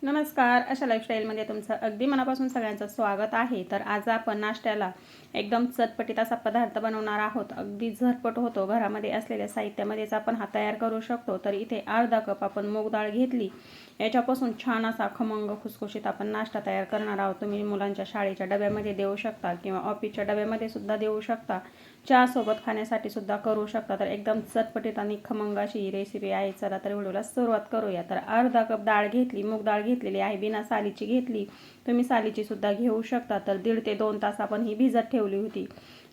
नमस्कार. अशा लाईफस्टाईलमध्ये तुमचं अगदी मनापासून सगळ्यांचं स्वागत आहे. तर आज आपण नाश्त्याला एकदम चटपटीत असा पदार्थ बनवणार आहोत. अगदी झटपट होतो. घरामध्ये असलेल्या साहित्यामध्येच आपण हा तयार करू शकतो. तर इथे अर्धा कप आपण मूग डाळ घेतली. याच्यापासून छान असा खमंग खुसखुशीत आपण नाश्ता तयार करणार आहोत. तुम्ही मुलांच्या शाळेच्या डब्यामध्ये देऊ शकता किंवा ऑफिसच्या डब्यामध्ये सुद्धा देऊ शकता. चहासोबत खाण्यासाठी सुद्धा करू शकता. तर एकदम चटपटीत आणि खमंग अशी ही रेसिपी आहे. चला तर व्हिडिओला सुरुवात करूया. तर अर्धा कप डाळ घेतली, मूग डाळ घेतलेली आहे, बिना सालीची घेतली. तुम्ही सालीची सुद्धा घेऊ शकता. तर 1.5 ते 2 तास आपण ही भिजत ठेवली होती.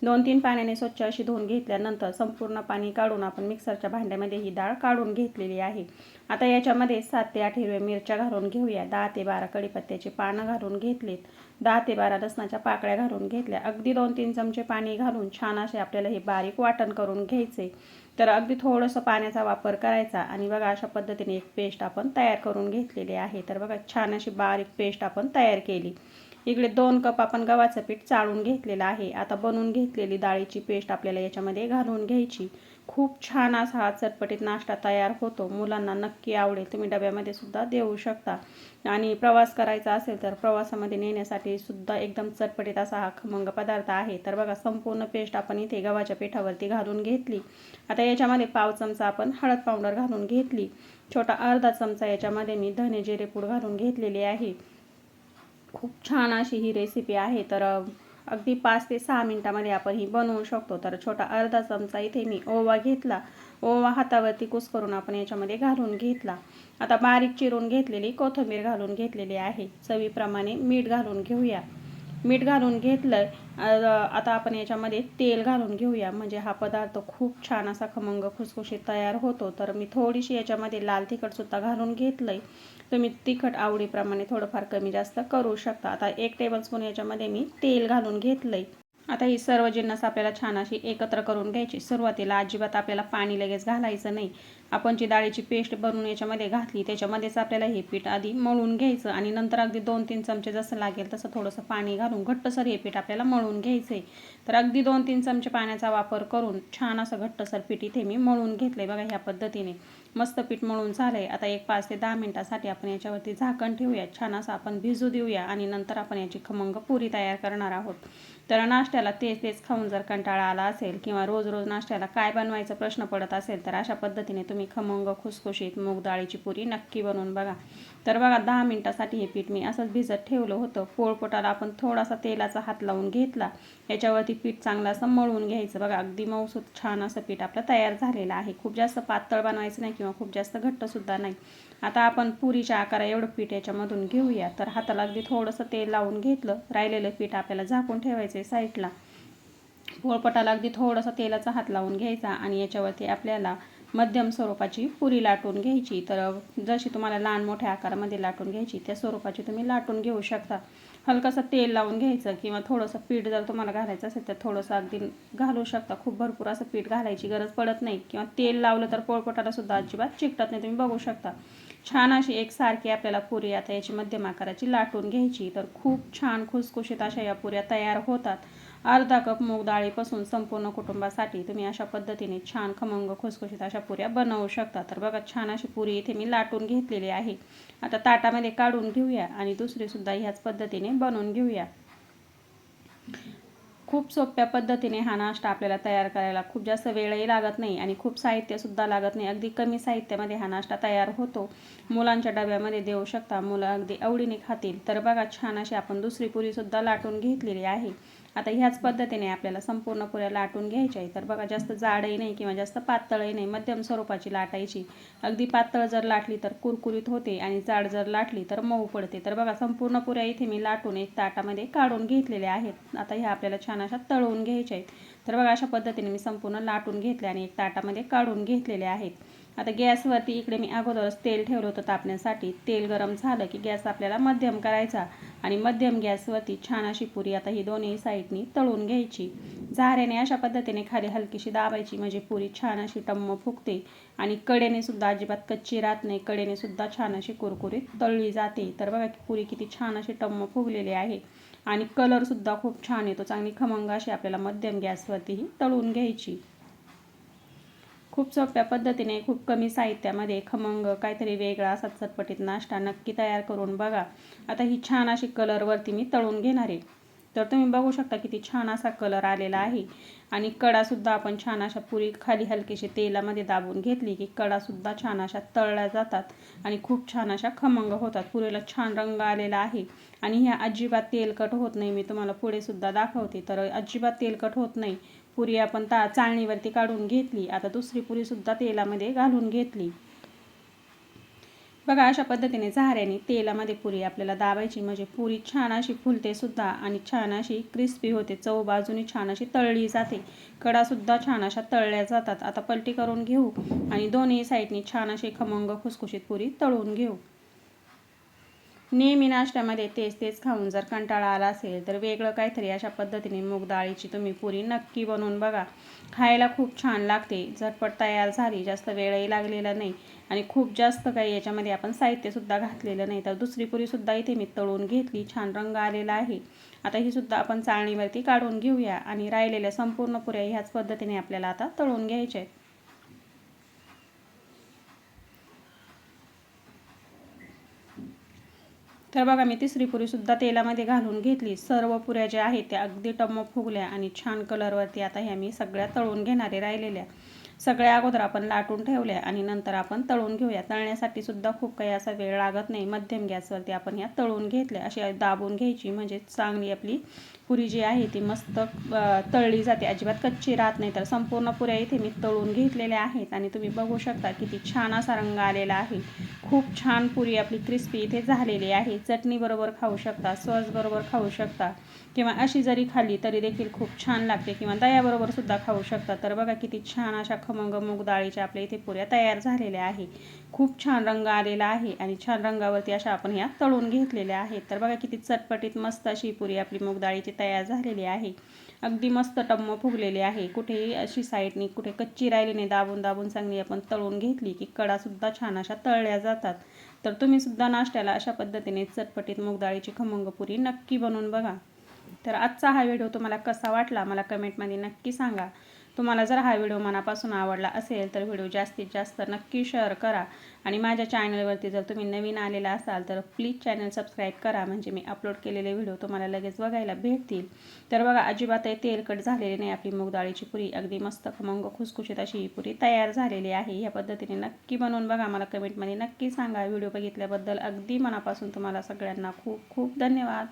2-3 पाण्याने स्वच्छ अशी धुवून घेतल्यानंतर संपूर्ण पाणी काढून आपण मिक्सरच्या भांड्यामध्ये ही डाळ काढून घेतलेली आहे. आता याच्यामध्ये 7 ते 8 हिरव्या मिरच्या घालून घेऊया. 10 ते 12 कढीपत्त्याची पानं घालून घेतलीत. 10 ते 12 लसणाच्या पाकळ्या घालून घेतल्या. अगदी 2-3 चमचे पाणी घालून छान असे आपल्याला हे बारीक वाटण करून घ्यायचे. तर अगदी थोडंसं पाण्याचा वापर करायचा आणि बघा अशा पद्धतीने एक पेस्ट आपण तयार करून घेतलेली आहे. तर बघा छान अशी बारीक पेस्ट आपण तयार केली. इकडे 2 कप आपण गव्हाचं पीठ चाळून घेतलेलं आहे. आता बनवून घेतलेली डाळीची पेस्ट आपल्याला याच्यामध्ये घालून घ्यायची. खूप छान असा हा चटपटीत नाश्ता तयार होतो. मुलांना नक्की आवडेल. तुम्ही डब्यामध्ये सुद्धा देऊ शकता आणि प्रवास करायचा असेल तर प्रवासामध्ये नेण्यासाठी सुद्धा एकदम चटपटीत असा हा खमंग पदार्थ आहे. तर बघा संपूर्ण पेस्ट आपण इथे गव्हाच्या पिठावरती घालून घेतली. आता याच्यामध्ये पाव चमचा आपण हळद पावडर घालून घेतली. छोटा अर्धा चमचा याच्यामध्ये मी धने जिरे पूड घालून घेतलेली आहे. खूप छान अशी ही रेसिपी आहे. तर अगदी 5 ते 6 मिनिटामध्ये आपण ही बनवू शकतो. तर छोटा अर्धा चमचा इथे मी ओवा घेतला. ओवा हातावरती कुस्करून आपण याच्यामध्ये घालून घेतला. आता बारीक चिरून घेतलेली कोथिंबीर घालून घेतलेली आहे. चवीप्रमाणे मीठ घालून घेऊया. मीठ घालून घेतलं. आता आपण याच्यामध्ये तेल घालून घेऊया. म्हणजे हा पदार्थ खूप छान असा खमंग खुसखुशीत तयार होतो. तर मी थोडीशी याच्यामध्ये लाल तिखटसुद्धा घालून घेतलंय. तुम्ही तिखट आवडीप्रमाणे थोडंफार कमी जास्त करू शकता. आता 1 टेबलस्पून याच्यामध्ये मी तेल घालून घेतलंय. आता ही सर्व जिन्नस आपल्याला छान अशी एकत्र करून घ्यायची. सुरुवातीला अजिबात आपल्याला पाणी लगेच घालायचं नाही. आपण जी डाळीची पेस्ट बनवून याच्यामध्ये घातली त्याच्यामध्येच आपल्याला हे पीठ आधी मळून घ्यायचं आणि नंतर अगदी 2-3 चमचे जसं लागेल तसं थोडंसं पाणी घालून घट्टसर हे पीठ आपल्याला मळून घ्यायचं आहे. तर अगदी 2-3 चमचे पाण्याचा वापर करून छान असं घट्टसर पीठ इथे मी मळून घेतलंय. बघा ह्या पद्धतीने मस्त पीठ मळून झालंय. आता एक 5 ते 10 मिनिटासाठी आपण याच्यावरती झाकण ठेवूया. छान असं आपण भिजू देऊया आणि नंतर आपण याची खमंग पुरी तयार करणार आहोत. तर नाश्त्याला तेच खाऊन जर कंटाळा आला असेल किंवा रोज नाश्त्याला काय बनवायचा प्रश्न पडत असेल तर अशा पद्धतीने तुम्ही खमंग खुसखुशीत मूग डाळीची पुरी नक्की बनवून बघा. तर बघा 10 मिनिटासाठी हे पीठ मी असंच भिजत ठेवलं होतं. पोळपोटाला आपण थोडासा तेलाचा हात लावून घेतला. याच्यावरती पीठ चांगलं असं मळून घ्यायचं. बघा अगदी मऊसूत छान असं पीठ आपलं तयार झालेलं आहे. खूप जास्त पातळ बनवायचं नाही किंवा खूप जास्त घट्टसुद्धा नाही. आता आपण पुरीच्या आकारा एवढं पीठ याच्यामधून घेऊया. तर हाताला अगदी थोडंसं तेल लावून घेतलं. राहिलेलं पीठ आपल्याला झाकून ठेवायचं आहे साईडला. पोळपाटाला अगदी थोडासा तेलाचा हात लावून घ्यायचा आणि याच्यावरती आपल्याला मध्यम स्वरूपाची पुरी लाटून घ्यायची. तर जशी तुम्हाला लहान मोठ्या आकारामध्ये लाटून घ्यायची त्या स्वरूपाची तुम्ही लाटून घेऊ शकता. हलकंसं तेल लावून घ्यायचं किंवा थोडंसं पीठ जर तुम्हाला घालायचं असेल तर थोडंसं अगदी घालू शकता. खूप भरपूर असं पीठ घालायची गरज पडत नाही किंवा तेल लावलं तर पोळपाटाला सुद्धा अजिबात चिकटत नाही. तुम्ही बघू शकता. छान अशी एकसारखी आपल्याला पुरी आता याची मध्यम आकाराची लाटून घ्यायची. तर खूप छान खुसखुशीत अशा या पुऱ्या तयार होतात. अर्धा कप मूग डाळीपासून संपूर्ण कुटुंबासाठी तुम्ही अशा पद्धतीने छान खमंग खुसखुशीत अशा पुऱ्या बनवू शकता. तर बघा छान अशी पुरी इथे मी लाटून घेतलेली आहे. आता ताटामध्ये काढून घेऊया आणि दुसरी सुद्धा ह्याच पद्धतीने बनवून घेऊया. खूप सोप्या पद्धतीने हा नाश्ता आपल्याला तयार करायला खूप जास्त वेळही लागत नाही आणि खूप साहित्यसुद्धा लागत नाही. अगदी कमी साहित्यामध्ये हा नाश्ता तयार होतो. मुलांच्या डब्यामध्ये देऊ शकता. मुलं अगदी आवडीने खातील. तर बघा छान अशी आपण दुसरी पुरीसुद्धा लाटून घेतलेली आहे. आता ह्याच पद्धतीने आपल्याला संपूर्ण पुऱ्या लाटून घ्यायच्या आहे. तर बघा जास्त जाडही नाही किंवा जास्त पातळही नाही, मध्यम स्वरूपाची लाटायची. अगदी पातळ जर लाटली तर कुरकुरीत होते आणि जाड जर लाटली तर मऊ पडते. तर बघा संपूर्ण पुऱ्या इथे मी लाटून एक ताटामध्ये काढून घेतलेल्या आहेत. आता ह्या आपल्याला छान अशा तळून घ्यायच्या आहेत. तर बघा अशा पद्धतीने मी संपूर्ण लाटून घेतल्या आणि एक ताटामध्ये काढून घेतलेले आहेत. आता गॅसवरती इकडे मी अगोदरच तेल ठेवलं होतं तापण्यासाठी. तेल गरम झालं की गॅस आपल्याला मध्यम करायचा आणि मध्यम गॅसवरती छान अशी पुरी आता ही दोन्ही साईडनी तळून घ्यायची. झाऱ्याने अशा पद्धतीने खाली हलकीशी दाबायची म्हणजे पुरी छान अशी टम्म फुगते आणि कडेने सुद्धा अजिबात कच्ची राहत नाही. कडेने सुद्धा छान अशी कुरकुरीत तळली जाते. तर बघा पुरी किती छान अशी टम्म फुगलेली आहे आणि कलरसुद्धा खूप छान येतो. चांगली खमंग अशी आपल्याला मध्यम गॅसवरतीही तळून घ्यायची. खूप सोप्या पद्धतीने खूप कमी साहित्यामध्ये खमंग काहीतरी वेगळा असा चटपटीत नाश्ता नक्की तयार करून बघा. आता ही छान अशी कलरवरती मी तळून घेणार आहे. तर तुम्ही बघू शकता किती छान असा कलर आलेला आहे आणि कडासुद्धा आपण छान अशा पुरी खाली हलकीशी तेलामध्ये दाबून घेतली की कडासुद्धा छान अशा तळल्या जातात आणि खूप छान अशा खमंग होतात. पुरीला छान रंग आलेला आहे आणि ह्या अजिबात तेलकट होत नाही. मी तुम्हाला पुढे सुद्धा दाखवते. तर अजिबात तेलकट होत नाही. पुरी आपण चाळणीवरती काढून घेतली. आता दुसरी पुरीसुद्धा तेलामध्ये घालून घेतली. बघा अशा पद्धतीने झाऱ्याने तेलामध्ये पुरी आपल्याला दाबायची म्हणजे पुरी छान अशी फुलते सुद्धा आणि छान अशी क्रिस्पी होते. चव बाजूनी छान अशी तळली जाते. कडासुद्धा छान अशा तळल्या जातात. आता पलटी करून घेऊ आणि दोन्ही साईडनी छान अशी खमंग खुसखुशीत पुरी तळून घेऊ. नेहमी नाश्त्यामध्ये तेच खाऊन जर कंटाळा आला असेल तर वेगळं काहीतरी अशा पद्धतीने मूग डाळीची तुम्ही पुरी नक्की बनवून बघा. खायला खूप छान लागते. झटपट तयार झाली. जास्त वेळही लागलेला नाही आणि खूप जास्त काही याच्यामध्ये आपण साहित्यसुद्धा घातलेलं नाही. तर दुसरी पुरीसुद्धा इथे मी तळून घेतली. छान रंग आलेला आहे. आता ही सुद्धा आपण चाळणीवरती काढून घेऊया आणि राहिलेल्या संपूर्ण पुऱ्या ह्याच पद्धतीने आपल्याला आता तळून घ्यायच्या आहेत. तर बघा मी तिसरी पुरीसुद्धा तेलामध्ये घालून घेतली. सर्व पुऱ्या ज्या आहेत त्या अगदी टम्म फुगल्या आणि छान कलरवरती आता ह्या मी सगळ्या तळून घेणारे राहिलेल्या. सगळ्या अगोदर आपण लाटून ठेवल्या आणि नंतर आपण तळून घेऊया. तळण्यासाठी सुद्धा खूप काही असा वेळ लागत नाही. मध्यम गॅसवरती आपण ह्या तळून घेतल्या. अशी दाबून घ्यायची म्हणजे चांगली आपली पुरी जी आहे ती मस्त तळली जाते. अजिबात कच्ची राहत नाही. तर संपूर्ण पुऱ्या इथे मी तळून घेतलेल्या आहेत आणि तुम्ही बघू शकता किती छान असा रंग आलेला आहे. खूप छान पुरी आपली क्रिस्पी इथे झालेली आहे. चटणीबरोबर खाऊ शकता, सॉसबरोबर खाऊ शकता किंवा अशी जरी खाल्ली तरी देखील खूप छान लागते किंवा दह्याबरोबर सुद्धा खाऊ शकता. तर बघा किती छान अशा खमंग मूग डाळीच्या आपल्या इथे पुऱ्या तयार झालेल्या आहे. खूप छान रंग आलेला आहे आणि छान रंगावरती अशा आपण ह्या तळून घेतलेल्या आहेत. तर बघा किती चटपटीत मस्त अशी पुरी आपली मूग डाळीची तयार झालेली आहे. अगदी मस्त टम्म फुगलेली आहे. कुठेही अशी साईडनी कुठे कच्ची राहिली नाही. दाबून चांगली आपण तळून घेतली की कडासुद्धा छान अशा तळल्या जातात. तर तुम्ही सुद्धा नाश्त्याला अशा पद्धतीने चटपटीत मूग डाळीची खमंग पुरी नक्की बनवून बघा. तर आजचा हा व्हिडिओ तुम्हाला कसा वाटला मला कमेंटमध्ये नक्की सांगा. तुम्हाला जर हा व्हिडिओ मनापासून आवडला असेल तर व्हिडिओ जास्तीत जास्त नक्की शेअर करा आणि माझ्या चॅनलवरती जर तुम्ही नवीन आलेला असाल तर प्लीज चॅनल सबस्क्राईब करा म्हणजे मी अपलोड केलेले व्हिडिओ तुम्हाला लगेच बघायला भेटतील. तर बघा अजिबातही तेलकट झालेली नाही आपली मूग डाळीची पुरी. अगदी मस्त खमंग खुसखुशीत अशी ही पुरी तयार झालेली आहे. या पद्धतीने नक्की बनवून बघा. मला कमेंटमध्ये नक्की सांगा. व्हिडिओ बघितल्याबद्दल अगदी मनापासून तुम्हाला सगळ्यांना खूप खूप धन्यवाद.